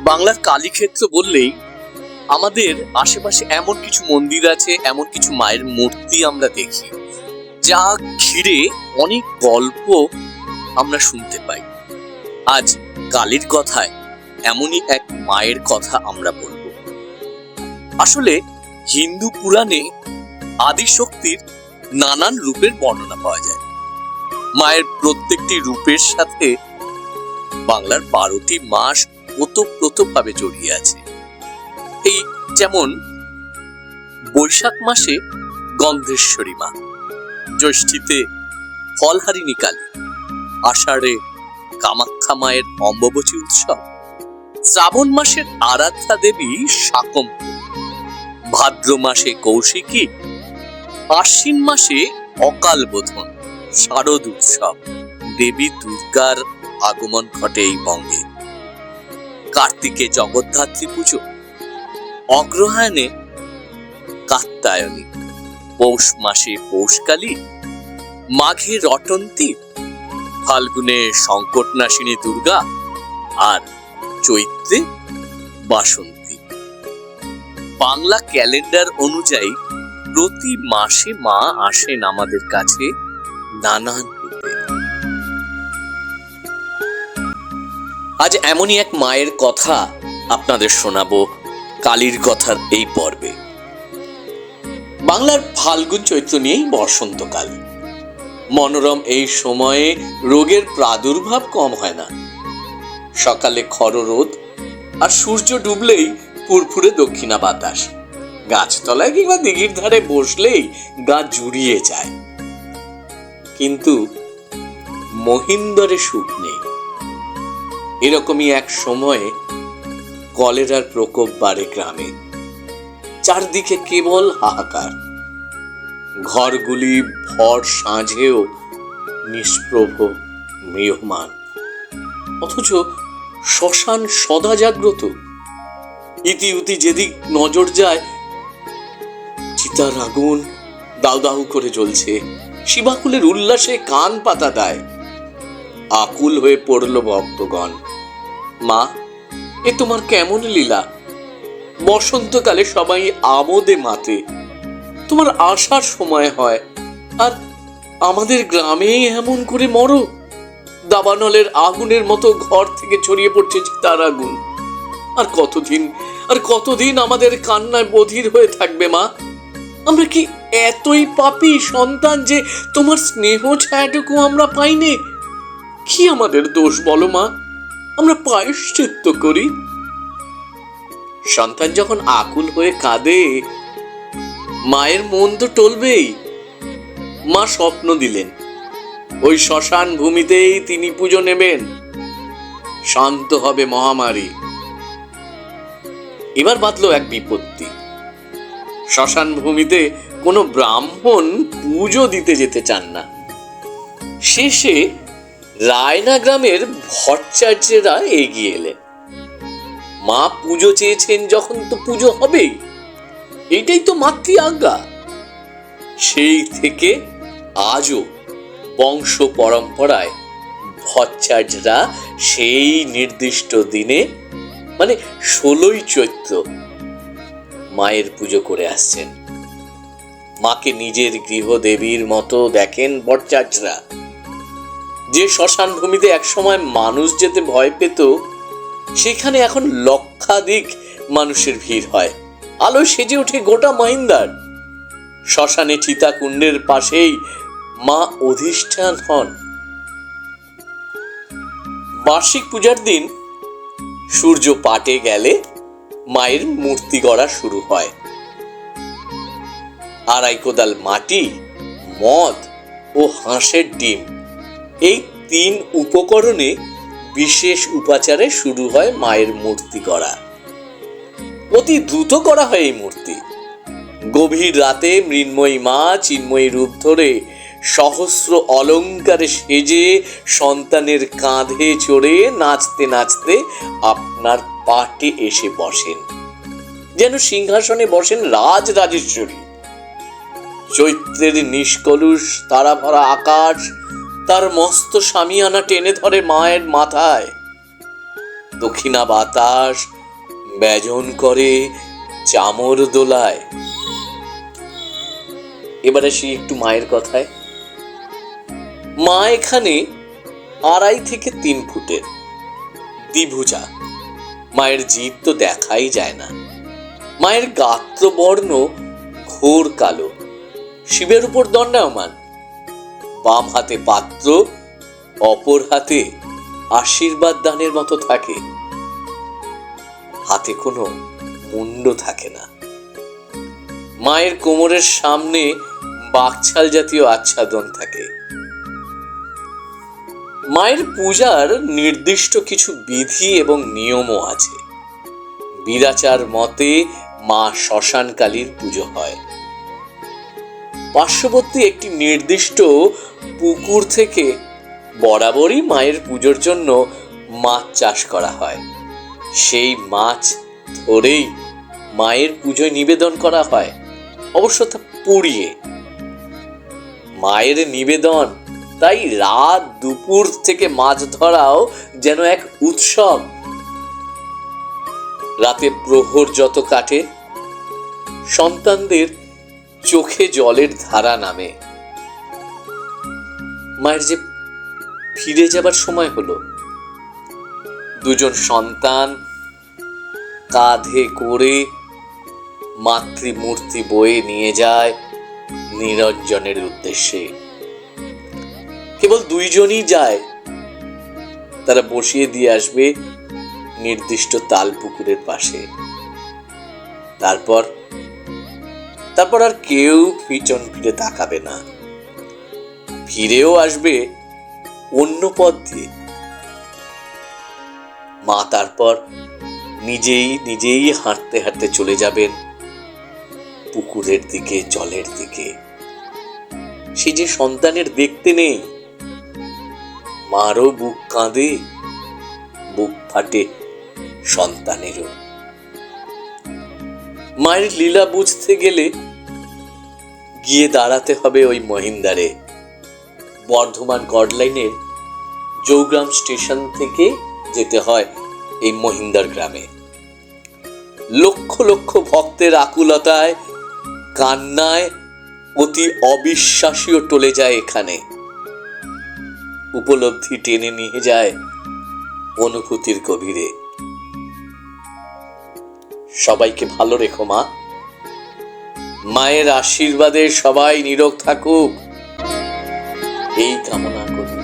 বাংলার কালীক্ষেত্র বললেই আমাদের আশেপাশে এমন কিছু মন্দির আছে, এমন কিছু মায়ের মূর্তি আমরা দেখি, যা ঘিরে অনেক গল্প আমরা শুনতে পাই। আজ কালীর কথায় এমনই এক মায়ের কথা আমরা বলবো। আসলে হিন্দু পুরাণে আদিশক্তির নানান রূপের বর্ণনা পাওয়া যায়। মায়ের প্রত্যেকটি রূপের সাথে বাংলার 12টি মাস ওতপ্রোতভাবে জড়িয়ে আছে। এই যেমন বৈশাখ মাসে গন্ধেশ্বরী মা, জ্যৈষ্ঠীতে ফলহারিণী কালী, আষাঢ়ে কামাখ্যা মায়ের অম্বুবাচী উৎসব, শ্রাবণ মাসের আরাধ্যা দেবী শাকম্ভরী, ভাদ্র মাসে কৌশিকী, আশ্বিন মাসে অকাল বোধন, শারদ উৎসব, দেবী দুর্গার আগমন ঘটে এই বঙ্গে, কার্তিকে জগদ্ধাত্রী পুজো, অগ্রহায়ণে কাত্যায়নী, পৌষ মাসে পৌষকালী, মাঘে রটন্তী, ফাল্গুনে সংকটনাশিনী দুর্গা, আর চৈত্রে বাসন্তী। বাংলা ক্যালেন্ডার অনুযায়ী প্রতি মাসে মা আসেন আমাদের কাছে নানান রূপে। আজ এমনই এক মায়ের কথা আপনাদের শোনাবো কালীর কথার এই পর্বে। বাংলার ফাল্গুন চৈত্র নিয়েই বসন্তকাল। মনোরম এই সময়ে রোগের প্রাদুর্ভাব কম হয় না। সকালে খর রোদ আর সূর্য ডুবলেই ফুরফুরে দক্ষিণা বাতাস। গাছতলায় কিংবা দিঘির ধারে বসলেই গা জুড়িয়ে যায়। কিন্তু মহিন্দরে সুখ নেই। এরকমই এক সময়ে কলেরার প্রকোপ বাড়ে গ্রামে। চারদিকে কেবল হাহাকার। ঘরগুলি ভর সাঁঝেও নিষ্প্রভ ম্রিয়মাণ, অথচ শ্মশান সদা জাগ্রত। ইতিউতি যেদিক নজর যায়, চিতার আগুন দাউ দাউ করে জ্বলছে। শিবাকুলের উল্লাসে কান পাতা দেয়। আকুল হয়ে পড়ল ভক্তগণ। মা, এ তোমার কেমন লীলা? বসন্তকালে সবাই আমোদে মাতে, তোমার আসার সময় হয়, আর আমাদের গ্রামে এমন করে মরো। দাবানলের আগুনের মতো ঘর থেকে ছড়িয়ে পড়ছে চিতার আগুন। আর কতদিন আমাদের কান্নায় বধির হয়ে থাকবে মা? আমরা কি এতই পাপী সন্তান যে তোমার স্নেহ ছায়াটুকু আমরা পাইনি? কি আমাদের দোষ বলো মা? আমরা প্রায়শ্চিত্ত করি। সন্তান যখন আকুল হয়ে কাঁদে, মায়ের মন তো টলবেই। মা স্বপ্ন দিলেন ওই শ্মশান ভূমিতেই তিনি পুজো নেবেন। শান্ত হবে মহামারী। এবার বাঁধলো এক বিপত্তি। শ্মশান ভূমিতে কোনো ব্রাহ্মণ পুজো দিতে যেতে চান না। শেষে রায়না গ্রামের ভট্টাচার্যেরা এগিয়ে এলেন। মা পুজো চেয়েছেন যখন তো পুজো হবেই, এটাই তো মাতৃ আজ্ঞা। সেই থেকে আজও বংশ পরম্পরায় ভট্টাচার্যরা সেই নির্দিষ্ট দিনে, মানে 16ই চৈত্র, মায়ের পুজো করে আসছেন। মাকে নিজের গৃহদেবীর মতো দেখেন ভট্টাচার্যরা। যে শ্মশান ভূমিতে একসময় মানুষ যেতে ভয় পেত, সেখানে এখন লক্ষাধিক মানুষের ভিড় হয়। আলো সেজে ওঠে গোটা মহিন্দার। শ্মশানে চিতাকুণ্ডের পাশেই মা অধিষ্ঠান হন। বার্ষিক পূজার দিন সূর্য পাটে গেলে মায়ের মূর্তি গড়া শুরু হয়। আড়াই কোদাল মাটি, মদ ও হাঁসের ডিম, এই 3 উপকরণে বিশেষ উপাচারে শুরু হয় মায়ের মূর্তি গড়া। অতি দ্রুত করা হয় এই মূর্তি। গভীর রাতে মৃন্ময়ী মা চিন্ময়ী রূপ ধরে সহস্র অলঙ্কারে সেজে সন্তানের কাঁধে চড়ে নাচতে নাচতে আপনার পাটে এসে বসেন, যেন সিংহাসনে বসেন রাজরাজেশ্বরী। চৈত্রের নিষ্কলুষ তারা ভরা আকাশ তার মস্ত সামিয়ানা টেনে ধরে মায়ের মাথায়। দক্ষিণা বাতাস ব্যজন করে চামর দোলায়। এবার আসি একটু মায়ের কথায়। মা এখানে 2.5 থেকে 3 ফুটের, দ্বিভুজা। মায়ের জিভ তো দেখাই যায় না। মায়ের গাত্রবর্ণ ঘোর কালো, শিবের উপর দণ্ডায়মান। বাম হাতে পাত্র, অপর হাতে আশীর্বাদ দানের মতো থাকে। হাতে কোনো মুন্ড থাকে না। মায়ের কোমরের সামনে বাকছাল জাতীয় আচ্ছাদন থাকে। মায়ের পূজার নির্দিষ্ট কিছু বিধি এবং নিয়মও আছে। বীরাচার মতে মা শ্মশানকালীর পুজো হয়। পার্শ্ববর্তী একটি নির্দিষ্ট পুকুর থেকে বরাবরই মায়ের পুজোর জন্য মাছ চাষ করা হয়। সেই মাছ ধরেই মায়ের পুজোয় নিবেদন করা হয়, অবশ্য তা পুড়িয়ে। মায়ের নিবেদন তাই রাত দুপুর থেকে মাছ ধরাও যেন এক উৎসব। রাতে প্রহর যত কাটে, সন্তানদের চোখে জলের ধারা নামে। মায়ের যে ফিরে যাবার সময় হলো, 2 সন্তান কাঁধে করে মাতৃমূর্তি বয়ে নিয়ে যায় নিরঞ্জনের উদ্দেশ্যে। কেবল 2 যায়। তারা বসিয়ে দিয়ে আসবে নির্দিষ্ট তাল পুকুরের পাশে। তারপর আর কেউ পিছন ফিরে তাকাবে না। ফিরেও আসবে অন্য পথ দিয়ে। মা তারপর নিজেই হাঁটতে হাঁটতে চলে যাবেন পুকুরের দিকে, জলের দিকে। সে যে সন্তানের দেখতে নেই, মারও বুক কাঁদে, বুক ফাটে সন্তানেরও। মায়ের লীলা বুঝতে গেলে গিয়ে দাঁড়াতে হবে ওই মহিন্দারে। বর্ধমান কর্ডলাইনের জৌগ্রাম স্টেশন থেকে যেতে হয় এই মহিন্দার গ্রামে। লক্ষ লক্ষ ভক্তের আকুলতায়, কান্নায় অতি অবিশ্বাসীয় টলে যায় এখানে। উপলব্ধি টেনে নিয়ে যায় অনুভূতির গভীরে। সবাইকে ভালো রেখো মা। মায়ের আশীর্বাদে সবাই নীরোগ থাকুক, এই কামনা করি।